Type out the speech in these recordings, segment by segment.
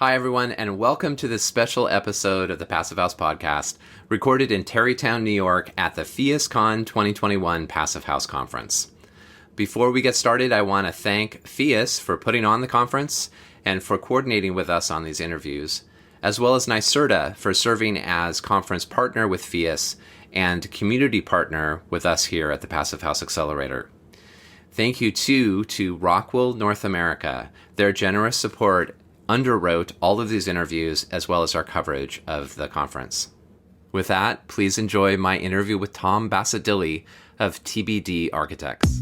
Hi, everyone, and welcome to this special episode of the Passive House Podcast, recorded in Tarrytown, New York at the PhiusCon 2021 Passive House Conference. Before we get started, I want to thank Phius for putting on the conference and for coordinating with us on these interviews, as well as NYSERDA for serving as conference partner with Phius and community partner with us here at the Passive House Accelerator. Thank you, too, to Rockwell North America. Their generous support underwrote all of these interviews as well as our coverage of the conference. With that, please enjoy my interview with Tom Bassett-Dilley of TBD Architects.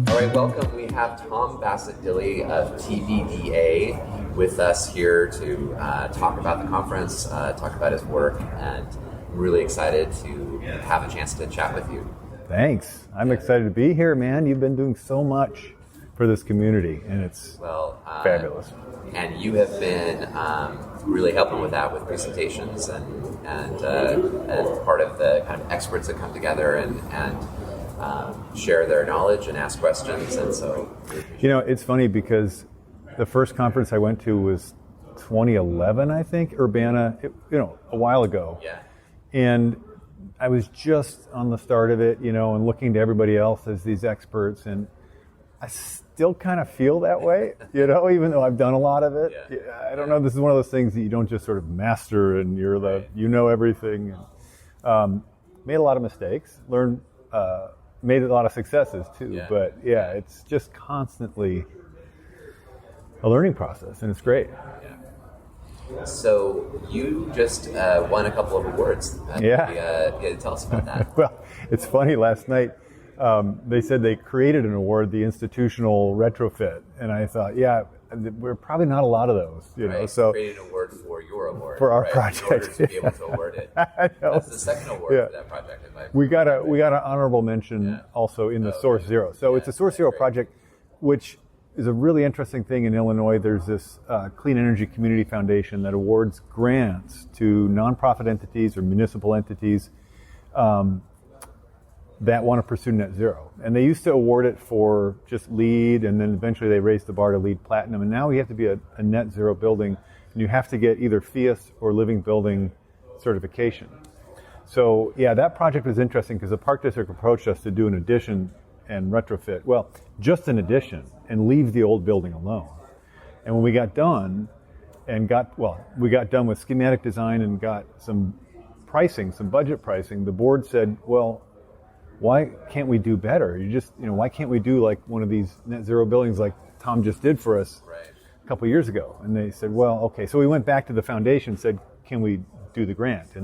All right, welcome. We have Tom Bassett-Dilley of TBDA with us here to talk about the conference, talk about his work, and I'm really excited to have a chance to chat with you. Thanks. I'm excited to be here, man. You've been doing so much for this community, and it's fabulous. And you have been really helping with that with presentations and part of the kind of experts that come together and share their knowledge and ask questions. And so, it's funny because the first conference I went to was 2011, I think, Urbana, a while ago. Yeah. And I was just on the start of it, and looking to everybody else as these experts, and I still kind of feel that way, even though I've done a lot of it. Yeah. I don't know, this is one of those things that you don't just sort of master and you're everything. And, made a lot of mistakes, learned, made a lot of successes too. Yeah. But it's just constantly a learning process, and it's great. So you just won a couple of awards. Tell us about that. Well, it's funny. Last night they said they created an award, the Institutional Retrofit, and I thought, we're probably not a lot of those, Right. So created an award for your award for our project, in order to be able to award it. I know. That's the second award for that project. We got an honorable mention also in the Source Zero. So it's a Source Zero project, which is a really interesting thing in Illinois. There's this Clean Energy Community Foundation that awards grants to nonprofit entities or municipal entities that want to pursue net zero. And they used to award it for just LEED, and then eventually they raised the bar to LEED Platinum. And now we have to be a net zero building, and you have to get either Phius or Living Building certification. So that project was interesting because the Park District approached us to do an addition and retrofit. Well, just an addition and leave the old building alone. And when we got done we got done with schematic design and got some pricing, some budget pricing, the board said, well, why can't we do better? Why can't we do like one of these net zero buildings like Tom just did for us a couple of years ago? And they said, well, okay. So we went back to the foundation and said, can we do the grant? So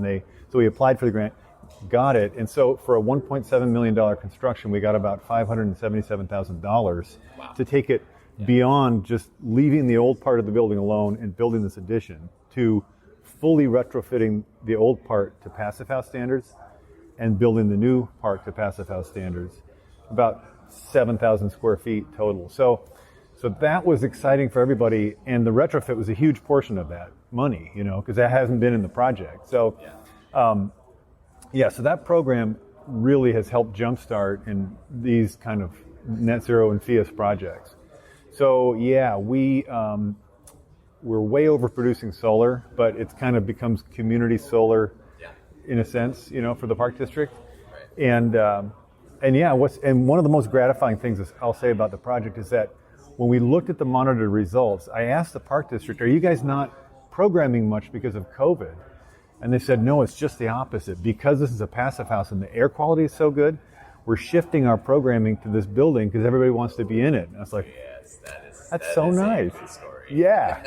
we applied for the grant, got it, and so for a $1.7 million construction, we got about $577,000 to take it beyond just leaving the old part of the building alone and building this addition to fully retrofitting the old part to Passive House standards and building the new part to Passive House standards, about 7,000 square feet total. So that was exciting for everybody, and the retrofit was a huge portion of that money, because that hasn't been in the project. So. So that program really has helped jumpstart in these kind of net zero and Phius projects. So we're way overproducing solar, but it kind of becomes community solar in a sense, for the Park District. Right. And one of the most gratifying things I'll say about the project is that when we looked at the monitored results, I asked the Park District, are you guys not programming much because of COVID? And they said, no, it's just the opposite. Because this is a passive house and the air quality is so good, we're shifting our programming to this building because everybody wants to be in it. And I was like, that's so nice. Yeah.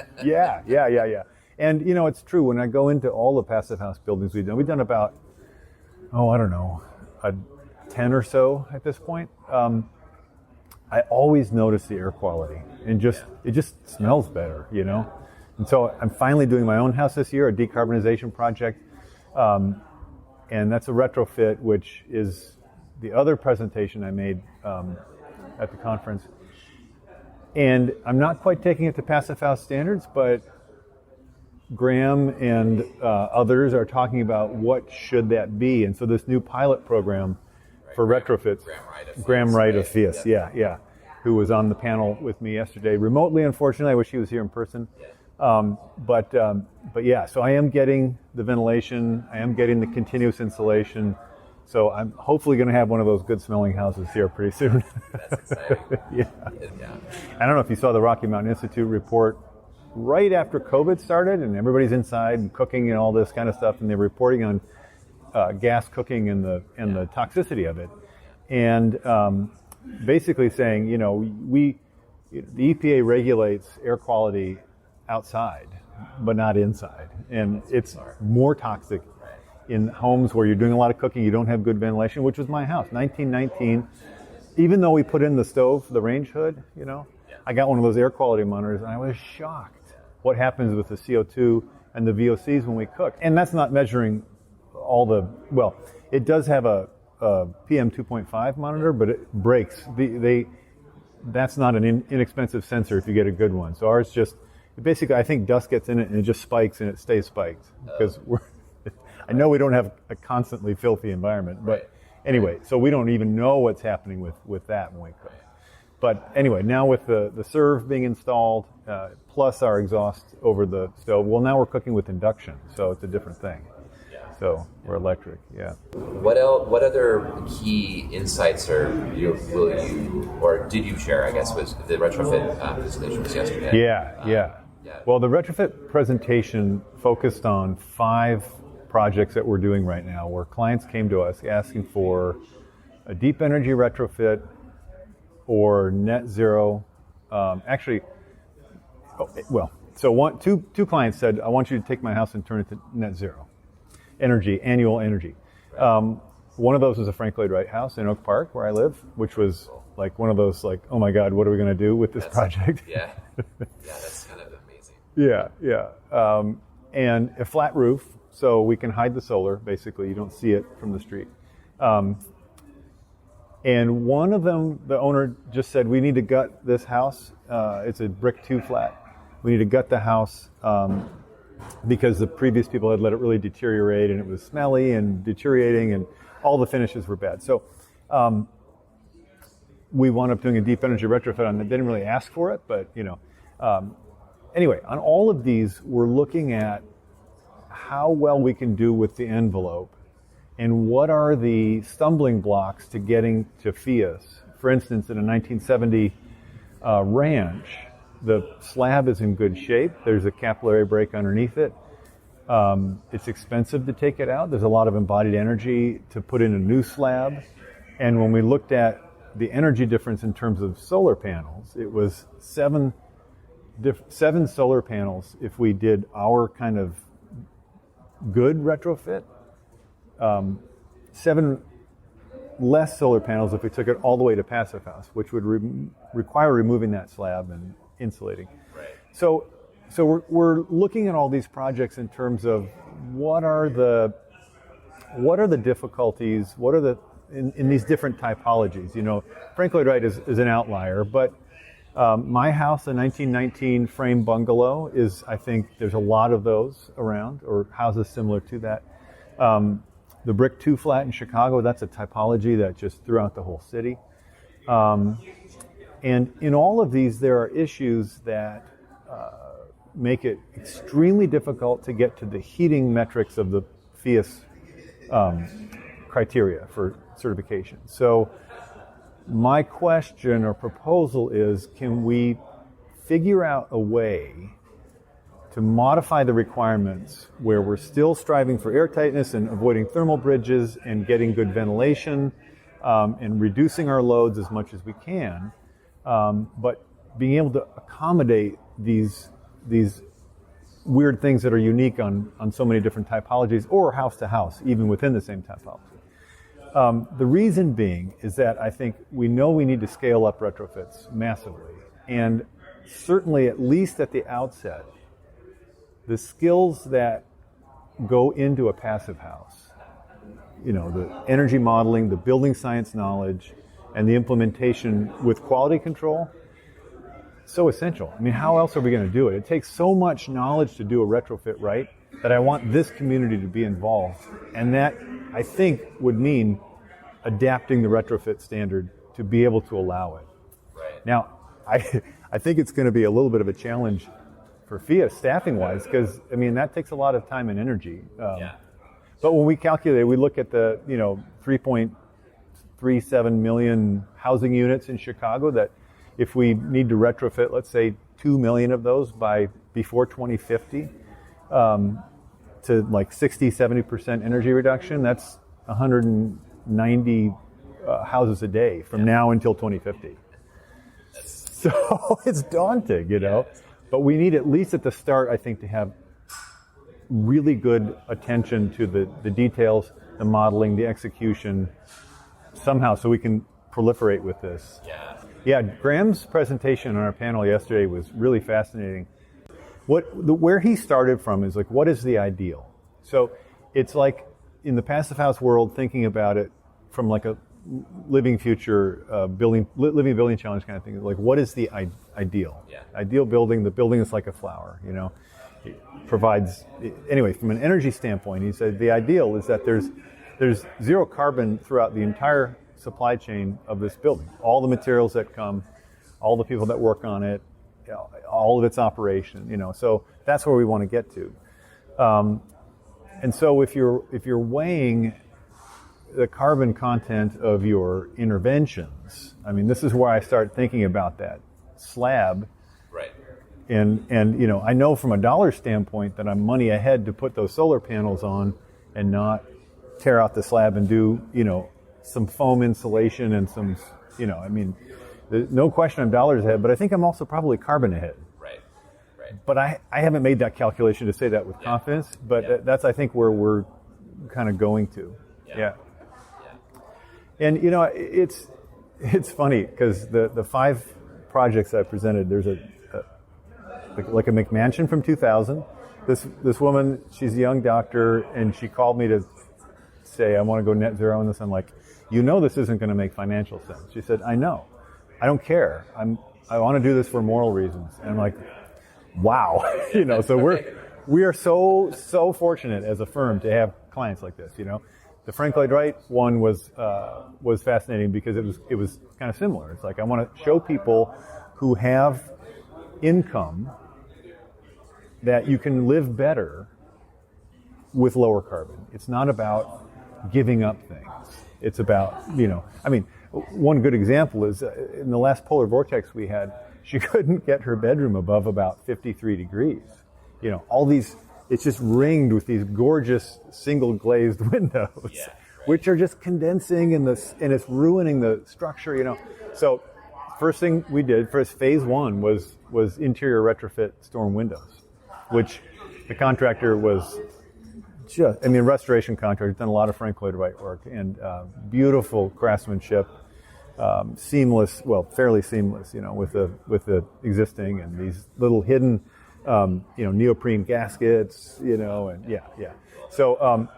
And, it's true. When I go into all the passive house buildings we've done about, 10 or so at this point. I always notice the air quality and it just smells better, And so I'm finally doing my own house this year, a decarbonization project. And that's a retrofit, which is the other presentation I made at the conference. And I'm not quite taking it to Passive House standards, but Graham and others are talking about what should that be. And so this new pilot program for retrofits. Graham Wright of Phius, Yeah. yeah, who was on the panel with me yesterday remotely. Unfortunately, I wish he was here in person. But yeah, so I am getting the ventilation. I am getting the continuous insulation. So I'm hopefully going to have one of those good smelling houses here pretty soon. That's exciting. Yeah. Yeah. I don't know if you saw the Rocky Mountain Institute report right after COVID started, and everybody's inside and cooking and all this kind of stuff, and they're reporting on gas cooking and the toxicity of it, and basically saying, the EPA regulates air quality outside, but not inside, and it's more toxic in homes where you're doing a lot of cooking, you don't have good ventilation, which was my house, 1919. Even though we put in the stove, the range hood, I got one of those air quality monitors, and I was shocked what happens with the CO2 and the VOCs when we cook. And that's not measuring it does have a PM 2.5 monitor, but it breaks. That's not an inexpensive sensor if you get a good one. So ours basically, I think dust gets in it and it just spikes and it stays spiked because I know we don't have a constantly filthy environment, but anyway, so we don't even know what's happening with that when we cook. But anyway, now with the serve being installed, plus our exhaust over the stove, now we're cooking with induction, so it's a different thing. So we're electric, yeah. What other key insights did you share? I guess was the retrofit presentation was yesterday. Yeah. Well, the retrofit presentation focused on 5 projects that we're doing right now, where clients came to us asking for a deep energy retrofit or net zero. Two clients said, "I want you to take my house and turn it to net zero." Annual energy. One of those was a Frank Lloyd Wright house in Oak Park, where I live, which was like one of those oh my God, what are we going to do with this project? Yeah, that's kind of amazing. Yeah. And a flat roof, so we can hide the solar. Basically, you don't see it from the street. And one of them, the owner just said, "We need to gut this house. It's a brick 2 flat. We need to gut the house." Because the previous people had let it really deteriorate, and it was smelly and deteriorating, and all the finishes were bad. So we wound up doing a deep energy retrofit on that. They didn't really ask for it, but anyway, on all of these, we're looking at how well we can do with the envelope, and what are the stumbling blocks to getting to Phius. For instance, in a 1970 ranch, the slab is in good shape. There's a capillary break underneath it. It's expensive to take it out. There's a lot of embodied energy to put in a new slab. And when we looked at the energy difference in terms of solar panels, it was 7 solar panels if we did our kind of good retrofit. 7 less solar panels if we took it all the way to passive house, which would require removing that slab and insulating. Right. So we're looking at all these projects in terms of what are the difficulties, what are the in these different typologies. Frank Lloyd Wright is an outlier, but my house, a 1919 frame bungalow, I think there's a lot of those around, or houses similar to that. The brick 2 flat in Chicago, that's a typology that just throughout the whole city. And in all of these, there are issues that make it extremely difficult to get to the heating metrics of the Phius criteria for certification. So my question or proposal is, can we figure out a way to modify the requirements where we're still striving for airtightness and avoiding thermal bridges and getting good ventilation and reducing our loads as much as we can, but being able to accommodate these weird things that are unique on so many different typologies, or house to house, even within the same typology. The reason being is that I think we know we need to scale up retrofits massively, and certainly, at least at the outset, the skills that go into a passive house, the energy modeling, the building science knowledge, and the implementation with quality control, so essential. I mean, how else are we going to do it? It takes so much knowledge to do a retrofit right that I want this community to be involved. And that, I think, would mean adapting the retrofit standard to be able to allow it. Right. Now, I think it's going to be a little bit of a challenge for Phius staffing-wise, because I mean that takes a lot of time and energy. But when we calculate, we look at the 3.37 million housing units in Chicago. That if we need to retrofit, let's say 2 million of those before 2050, to like 60-70% energy reduction, that's 190 houses a day from now until 2050. So it's daunting, But we need, at least at the start, I think, to have really good attention to the details, the modeling, the execution, somehow, so we can proliferate with this. Yeah, Graham's presentation on our panel yesterday was really fascinating. Where he started from is like, what is the ideal? So it's like in the passive house world, thinking about it from like a living future living building challenge kind of thing. Like, what is the ideal? Ideal building. The building is like a flower. It provides, anyway, from an energy standpoint, he said the ideal is that there's zero carbon throughout the entire supply chain of this building. All the materials that come, all the people that work on it, all of its operation. So that's where we want to get to. And so if you're weighing the carbon content of your interventions, I mean, this is where I start thinking about that slab. Right. And I know from a dollar standpoint that I'm money ahead to put those solar panels on and not tear out the slab and do, some foam insulation and some, I mean, there's no question I'm dollars ahead, but I think I'm also probably carbon ahead. Right. But I haven't made that calculation to say that with confidence, but that's, I think, where we're kind of going to. Yeah. And, it's funny because the 5 projects I presented, there's like a McMansion from 2000. This woman, she's a young doctor, and she called me to say, I want to go net zero on this. I'm like, this isn't going to make financial sense. She said, I know. I don't care. I want to do this for moral reasons. And I'm like, wow. So we are so fortunate as a firm to have clients like this, The Frank Lloyd Wright one was fascinating because it was kind of similar. It's like, I want to show people who have income that you can live better with lower carbon. It's not about giving up things. It's about, one good example is in the last polar vortex we had, she couldn't get her bedroom above about 53 degrees. All these, it's just ringed with these gorgeous single glazed windows, which are just condensing and it's ruining the structure, So first thing we did, phase 1 was interior retrofit storm windows, which the contractor was restoration contractor, done a lot of Frank Lloyd Wright work and beautiful craftsmanship, seamless, fairly seamless, with the existing and these little hidden, neoprene gaskets, and So,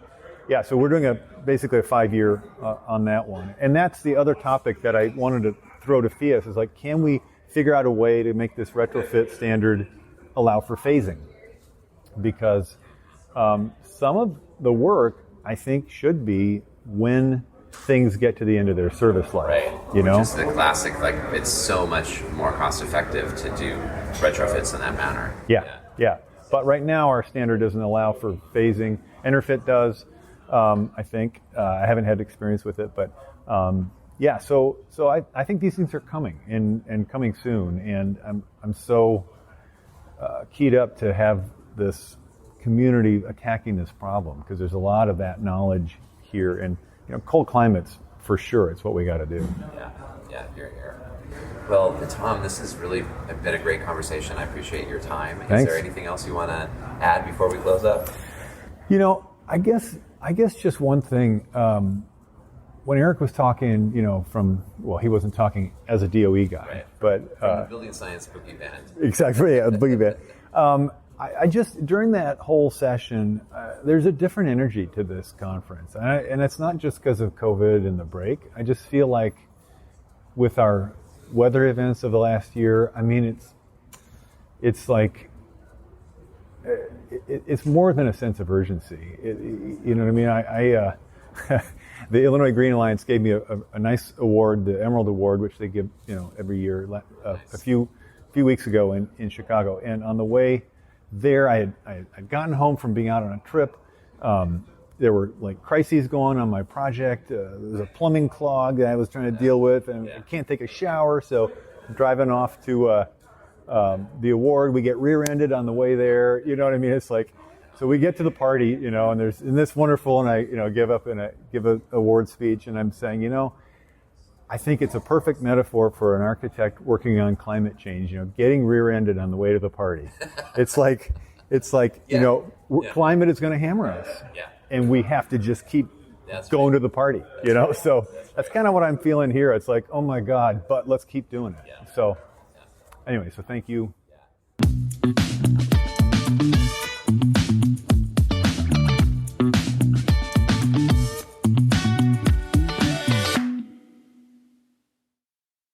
so we're doing basically a 5-year on that one. And that's the other topic that I wanted to throw to Phius is like, can we figure out a way to make this retrofit standard allow for phasing? Because some of the work, I think, should be when things get to the end of their service life. Right. Which is the classic, it's so much more cost effective to do retrofits in that manner. Yeah. But right now our standard doesn't allow for phasing. Interfit does, I think. I haven't had experience with it, but so I think these things are coming and coming soon, and I'm so keyed up to have this community attacking this problem because there's a lot of that knowledge here, and cold climates for sure. It's what we got to do. Yeah, here. Well, Tom, this has really been a great conversation. I appreciate your time. Thanks. Is there anything else you want to add before we close up? I guess just one thing. When Eric was talking, he wasn't talking as a DOE guy, right. But from the Building Science Boogie Band. Exactly, the Boogie Band. I just, during that whole session, there's a different energy to this conference. And it's not just because of COVID and the break. I just feel like with our weather events of the last year, I mean, it's like, it's more than a sense of urgency. You know what I mean? The Illinois Green Alliance gave me a nice award, the Emerald Award, which they give every year. A few weeks ago in Chicago, and on the way there, I had gotten home from being out on a trip. There were like crises going on my project. There was a plumbing clog that I was trying to deal with, and I can't take a shower, so I'm driving off to the award. We get rear-ended on the way there. You know what I mean? It's like, so we get to the party, and this wonderful, and I give an award speech, and I'm saying, I think it's a perfect metaphor for an architect working on climate change. Getting rear-ended on the way to the party. It's like climate is going to hammer us, and we have to just keep going to the party. So that's kind of what I'm feeling here. It's like, oh my God, but let's keep doing it. So anyway, so thank you.